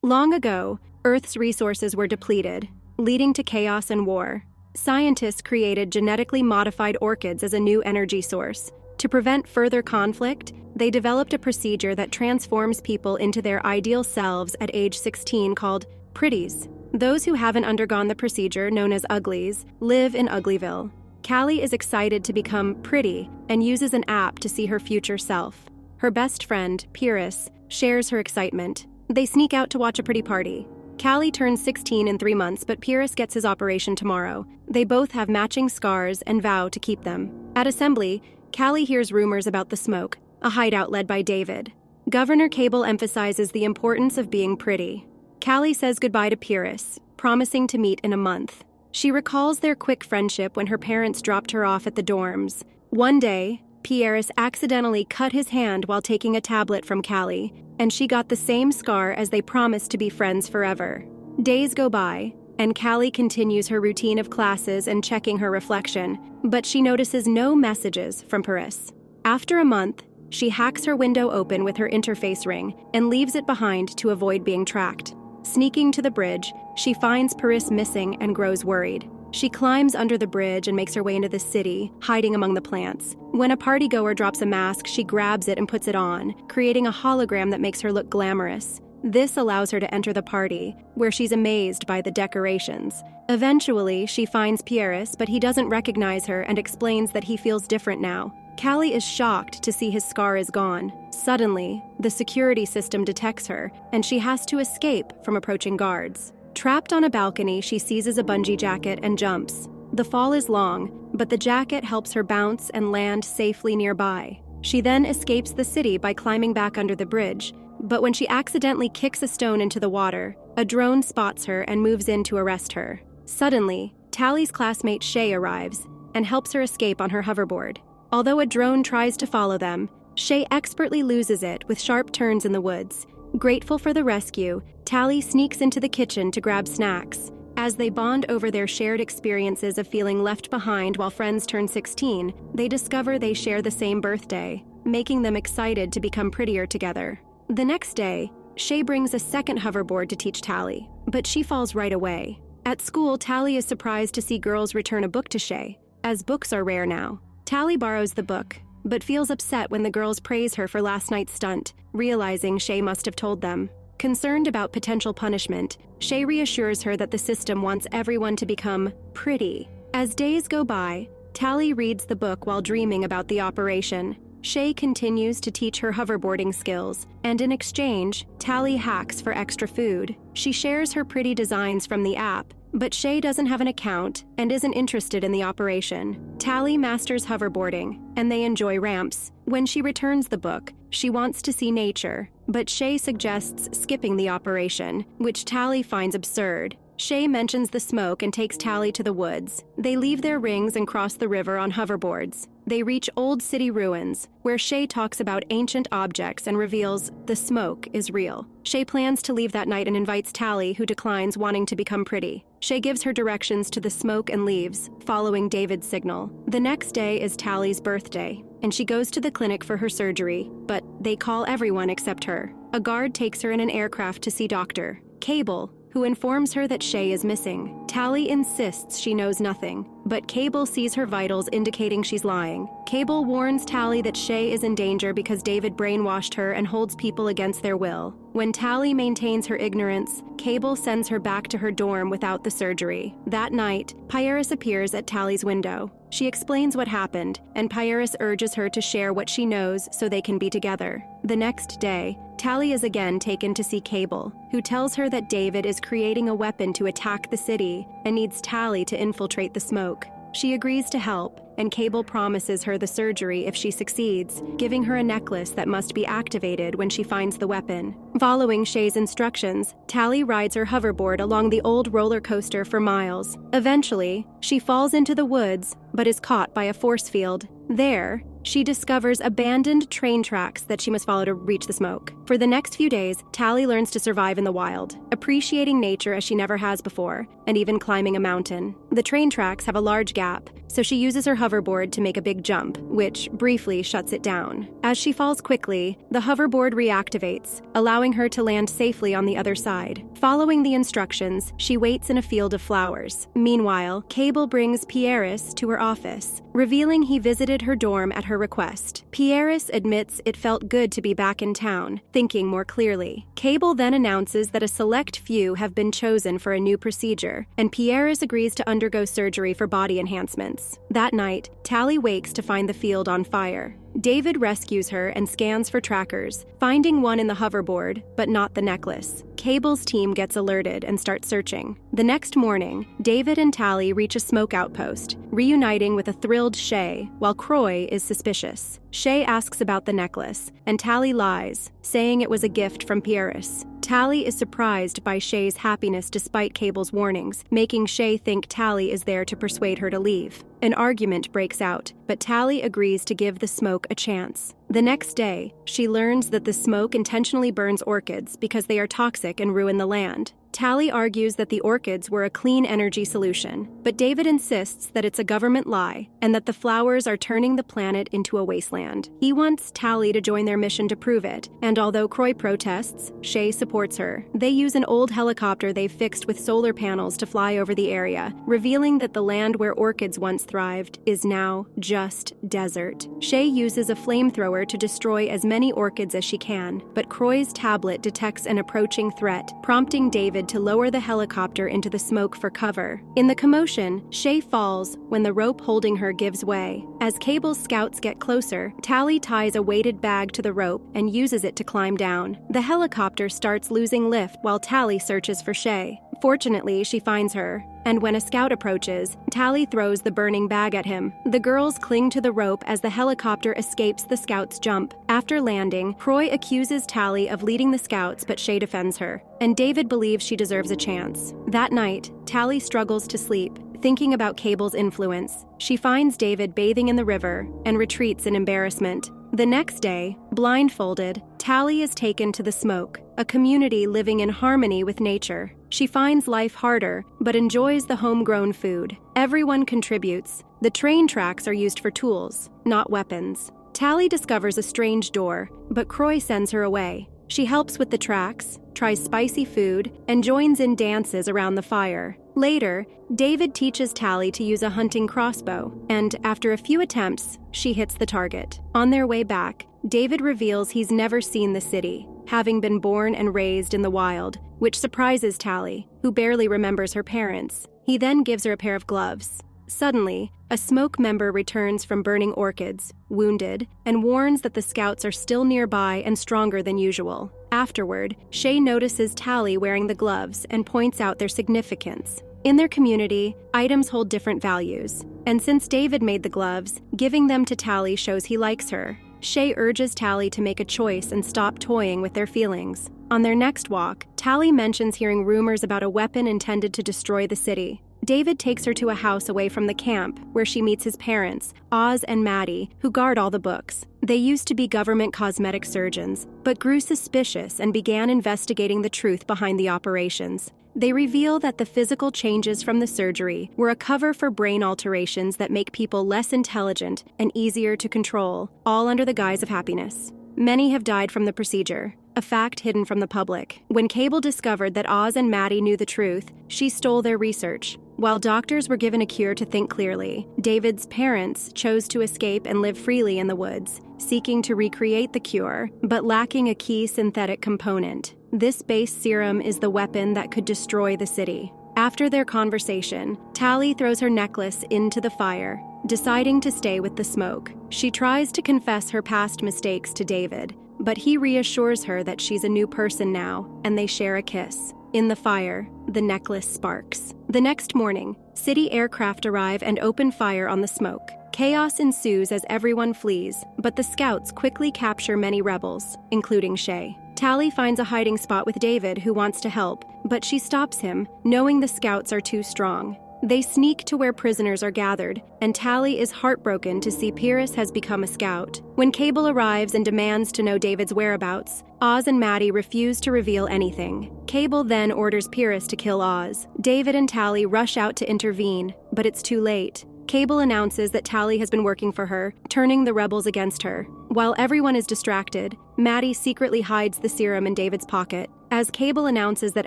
Long ago, Earth's resources were depleted, leading to chaos and war. Scientists created genetically modified orchids as a new energy source. To prevent further conflict, they developed a procedure that transforms people into their ideal selves at age 16 called pretties. Those who haven't undergone the procedure, known as Uglies, live in Uglyville. Callie is excited to become pretty and uses an app to see her future self. Her best friend, Pyrrhus, shares her excitement. They sneak out to watch a pretty party. Callie turns 16 in 3 months, but Pyrrhus gets his operation tomorrow. They both have matching scars and vow to keep them. At assembly, Callie hears rumors about the Smoke, a hideout led by David. Governor Cable emphasizes the importance of being pretty. Callie says goodbye to Pyrrhus, promising to meet in a month. She recalls their quick friendship when her parents dropped her off at the dorms. One day, Pyrrhus accidentally cut his hand while taking a tablet from Callie, and she got the same scar as they promised to be friends forever. Days go by, and Callie continues her routine of classes and checking her reflection, but she notices no messages from Pyrrhus. After a month, she hacks her window open with her interface ring and leaves it behind to avoid being tracked. Sneaking to the bridge, she finds Pyrrhus missing and grows worried. She climbs under the bridge and makes her way into the city, hiding among the plants. When a partygoer drops a mask, she grabs it and puts it on, creating a hologram that makes her look glamorous. This allows her to enter the party, where she's amazed by the decorations. Eventually, she finds Pyrrhus, but he doesn't recognize her and explains that he feels different now. Callie is shocked to see his scar is gone. Suddenly, the security system detects her, and she has to escape from approaching guards. Trapped on a balcony, she seizes a bungee jacket and jumps. The fall is long, but the jacket helps her bounce and land safely nearby. She then escapes the city by climbing back under the bridge, but when she accidentally kicks a stone into the water, a drone spots her and moves in to arrest her. Suddenly, Tallie's classmate Shay arrives and helps her escape on her hoverboard. Although a drone tries to follow them, Shay expertly loses it with sharp turns in the woods. Grateful for the rescue, Tallie sneaks into the kitchen to grab snacks. As they bond over their shared experiences of feeling left behind while friends turn 16, they discover they share the same birthday, making them excited to become prettier together. The next day, Shay brings a second hoverboard to teach Tallie, but she falls right away. At school, Tallie is surprised to see girls return a book to Shay, as books are rare now. Tallie borrows the book, but feels upset when the girls praise her for last night's stunt, realizing Shay must have told them. Concerned about potential punishment, Shay reassures her that the system wants everyone to become pretty. As days go by, Tallie reads the book while dreaming about the operation. Shay continues to teach her hoverboarding skills, and in exchange, Tallie hacks for extra food. She shares her pretty designs from the app, but Shay doesn't have an account and isn't interested in the operation. Tallie masters hoverboarding, and they enjoy ramps. When she returns the book, she wants to see nature, but Shay suggests skipping the operation, which Tallie finds absurd. Shay mentions the Smoke and takes Tallie to the woods. They leave their rings and cross the river on hoverboards. They reach old city ruins, where Shay talks about ancient objects and reveals the Smoke is real. Shay plans to leave that night and invites Tallie, who declines, wanting to become pretty. Shay gives her directions to the Smoke and leaves, following David's signal. The next day is Tallie's birthday, and she goes to the clinic for her surgery, but they call everyone except her. A guard takes her in an aircraft to see Dr. Cable, who informs her that Shay is missing. Tallie insists she knows nothing, but Cable sees her vitals indicating she's lying. Cable warns Tallie that Shay is in danger because David brainwashed her and holds people against their will. When Tallie maintains her ignorance, Cable sends her back to her dorm without the surgery. That night, Pyrrhus appears at Tallie's window. She explains what happened, and Pyrrhus urges her to share what she knows so they can be together. The next day, Tallie is again taken to see Cable, who tells her that David is creating a weapon to attack the city and needs Tallie to infiltrate the Smoke. She agrees to help, and Cable promises her the surgery if she succeeds, giving her a necklace that must be activated when she finds the weapon. Following Shay's instructions, Tallie rides her hoverboard along the old roller coaster for miles. Eventually, she falls into the woods, but is caught by a force field. There, she discovers abandoned train tracks that she must follow to reach the Smoke. For the next few days, Tally learns to survive in the wild, appreciating nature as she never has before, and even climbing a mountain. The train tracks have a large gap, so she uses her hoverboard to make a big jump, which briefly shuts it down. As she falls quickly, the hoverboard reactivates, allowing her to land safely on the other side. Following the instructions, she waits in a field of flowers. Meanwhile, Cable brings Pieris to her office, revealing he visited her dorm at her request. Pieris admits it felt good to be back in town, thinking more clearly. Cable then announces that a select few have been chosen for a new procedure, and Pieris agrees to undergo surgery for body enhancements. That night, Tally wakes to find the field on fire. David rescues her and scans for trackers, finding one in the hoverboard, but not the necklace. Cable's team gets alerted and starts searching. The next morning, David and Tally reach a smoke outpost, reuniting with a thrilled Shay, while Croy is suspicious. Shay asks about the necklace, and Tally lies, saying it was a gift from Pieris. Tally is surprised by Shay's happiness despite Cable's warnings, making Shay think Tally is there to persuade her to leave. An argument breaks out, but Tally agrees to give the smoke a chance. The next day, she learns that the smoke intentionally burns orchids because they are toxic and ruin the land. Tally argues that the orchids were a clean energy solution, but David insists that it's a government lie and that the flowers are turning the planet into a wasteland. He wants Tally to join their mission to prove it, and although Croy protests, Shay supports her. They use an old helicopter they've fixed with solar panels to fly over the area, revealing that the land where orchids once thrived is now just desert. Shay uses a flamethrower to destroy as many orchids as she can, but Croy's tablet detects an approaching threat, prompting David to lower the helicopter into the smoke for cover. In the commotion, Shay falls when the rope holding her gives way. As Cable's scouts get closer, Tally ties a weighted bag to the rope and uses it to climb down. The helicopter starts losing lift while Tally searches for Shay. Fortunately, she finds her, and when a scout approaches, Tally throws the burning bag at him. The girls cling to the rope as the helicopter escapes the scout's jump. After landing, Croy accuses Tally of leading the scouts, but Shay defends her, and David believes she deserves a chance. That night, Tally struggles to sleep, thinking about Cable's influence. She finds David bathing in the river and retreats in embarrassment. The next day, blindfolded, Tally is taken to the smoke, a community living in harmony with nature. She finds life harder, but enjoys the homegrown food. Everyone contributes. The train tracks are used for tools, not weapons. Tally discovers a strange door, but Croy sends her away. She helps with the tracks, tries spicy food, and joins in dances around the fire. Later, David teaches Tally to use a hunting crossbow, and after a few attempts, she hits the target. On their way back, David reveals he's never seen the city, having been born and raised in the wild, which surprises Tally, who barely remembers her parents. He then gives her a pair of gloves. Suddenly, a smoke member returns from burning orchids, wounded, and warns that the scouts are still nearby and stronger than usual. Afterward, Shay notices Tally wearing the gloves and points out their significance. In their community, items hold different values, and since David made the gloves, giving them to Tally shows he likes her. Shay urges Tally to make a choice and stop toying with their feelings. On their next walk, Tally mentions hearing rumors about a weapon intended to destroy the city. David takes her to a house away from the camp, where she meets his parents, Oz and Maddie, who guard all the books. They used to be government cosmetic surgeons, but grew suspicious and began investigating the truth behind the operations. They reveal that the physical changes from the surgery were a cover for brain alterations that make people less intelligent and easier to control, all under the guise of happiness. Many have died from the procedure, a fact hidden from the public. When Cable discovered that Oz and Maddie knew the truth, she stole their research. While doctors were given a cure to think clearly, David's parents chose to escape and live freely in the woods, seeking to recreate the cure, but lacking a key synthetic component. This base serum is the weapon that could destroy the city. After their conversation, Tally throws her necklace into the fire, deciding to stay with the smoke. She tries to confess her past mistakes to David, but he reassures her that she's a new person now, and they share a kiss. In the fire, the necklace sparks. The next morning, city aircraft arrive and open fire on the smoke. Chaos ensues as everyone flees, but the scouts quickly capture many rebels, including Shay. Tally finds a hiding spot with David, who wants to help, but she stops him, knowing the scouts are too strong. They sneak to where prisoners are gathered, and Tally is heartbroken to see Pierce has become a scout. When Cable arrives and demands to know David's whereabouts, Oz and Maddie refuse to reveal anything. Cable then orders Pierce to kill Oz. David and Tally rush out to intervene, but it's too late. Cable announces that Tally has been working for her, turning the rebels against her. While everyone is distracted, Maddie secretly hides the serum in David's pocket. As Cable announces that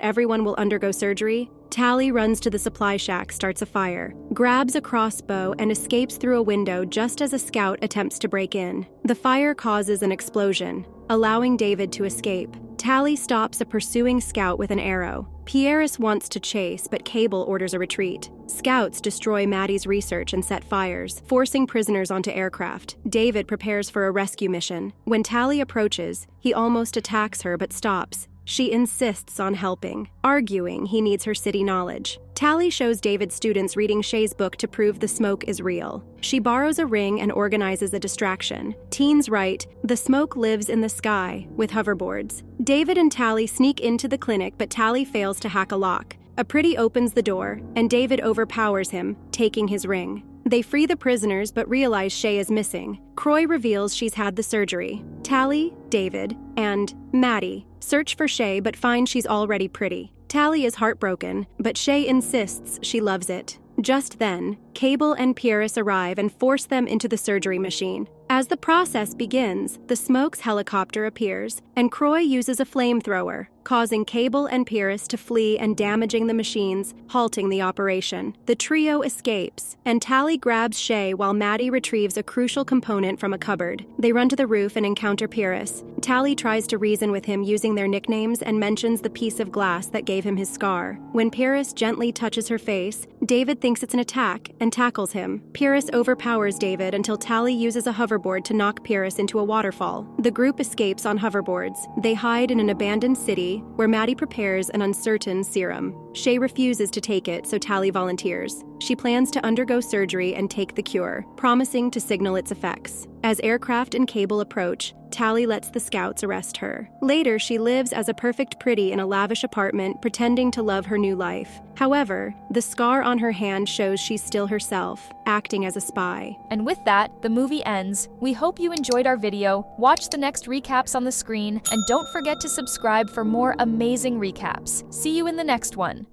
everyone will undergo surgery, Tally runs to the supply shack, starts a fire, grabs a crossbow, and escapes through a window just as a scout attempts to break in. The fire causes an explosion, allowing David to escape. Tally stops a pursuing scout with an arrow. Pierce wants to chase, but Cable orders a retreat. Scouts destroy Maddie's research and set fires, forcing prisoners onto aircraft. David prepares for a rescue mission. When Tally approaches, he almost attacks her but stops. She insists on helping, arguing he needs her city knowledge. Tally shows David's students reading Shay's book to prove the smoke is real. She borrows a ring and organizes a distraction. Teens write, "The smoke lives in the sky," with hoverboards. David and Tally sneak into the clinic, but Tally fails to hack a lock. A pretty opens the door, and David overpowers him, taking his ring. They free the prisoners but realize Shay is missing. Croy reveals she's had the surgery. Tally, David, and Maddie search for Shay but find she's already pretty. Tally is heartbroken, but Shay insists she loves it. Just then, Cable and Pierce arrive and force them into the surgery machine. As the process begins, the Smokes helicopter appears, and Croy uses a flamethrower, causing Cable and Pierce to flee and damaging the machines, halting the operation. The trio escapes, and Tally grabs Shay while Maddie retrieves a crucial component from a cupboard. They run to the roof and encounter Pierce. Tally tries to reason with him using their nicknames and mentions the piece of glass that gave him his scar. When Pierce gently touches her face, David thinks it's an attack and tackles him. Pierce overpowers David until Tally uses a hoverboard to knock Pierce into a waterfall. The group escapes on hoverboards. They hide in an abandoned city where Maddie prepares an uncertain serum. Shay refuses to take it, so Tally volunteers. She plans to undergo surgery and take the cure, promising to signal its effects. As aircraft and Cable approach, Tally lets the scouts arrest her. Later, she lives as a perfect pretty in a lavish apartment, pretending to love her new life. However, the scar on her hand shows she's still herself, acting as a spy. And with that, the movie ends. We hope you enjoyed our video. Watch the next recaps on the screen, and don't forget to subscribe for more amazing recaps. See you in the next one.